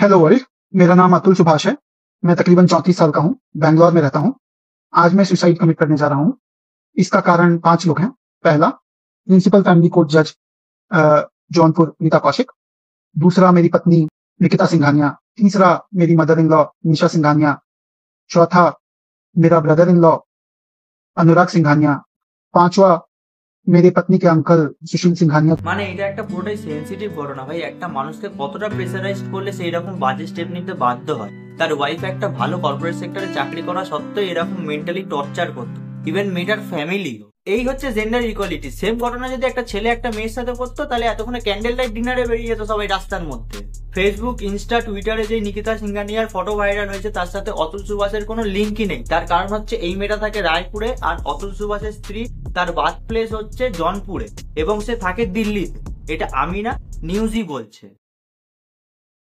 Hello world. मेरा नाम अतुल सुभाष है। मैं तकरीबन 34 साल का हूँ। बैंगलोर में रहता हूँ। आज मैं सुसाइड कमिट करने जा रहा हूँ। इसका कारण 5 लोग हैं। पहला, प्रिंसिपल फैमिली कोर्ट जज जौनपुर नीता कौशिक। दूसरा, मेरी पत्नी निकिता सिंघानिया। तीसरा, मेरी मदर इन लॉ निशा सिंघानिया। चौथा, मेरा ब्रदर इन लॉ अनुराग सिंघानिया। पांचवा, मेरे पत्नी के अंकल सुशील सिंघानिया। মানে এটা একটা পুরোটাই সেনসিটিভ ঘটনা ভাই। একটা মানুষকে কতটা প্রেসারাইজড করলে সেই রকম বাজে স্টেপ নিতে বাধ্য হয়। তার ওয়াইফ একটা ভালো কর্পোরেট সেক্টরে চাকরি করা সত্ত্বেও এরকম মেন্টালি টর্চার করতো, ইভেন মেয়েটার ফ্যামিলি। এই হচ্ছে জেন্ডার ইকুয়ালিটি। সেম ঘটনা যদি একটা ছেলে একটা মেয়ের সাথে করতো তাহলে এতক্ষণে ক্যান্ডেল লাইট ডিনারে বেরিয়ে যেত সবাই রাস্তার মধ্যে। ফেসবুক, ইনস্টা, টুইটারে যে নিকিতা সিংঘানিয়ার ফটো ভাইরাল হয়েছে তার সাথে অতুল সুভাষের কোনো লিঙ্কই নেই। তার কারণ হচ্ছে এই মেয়েটা থাকে রায়পুরে আর অতুল সুভাষের স্ত্রী তার বার্থ প্লেস হচ্ছে জনপুরে এবং সে থাকে দিল্লিতে। এটা আমি না, নিউজই বলছে।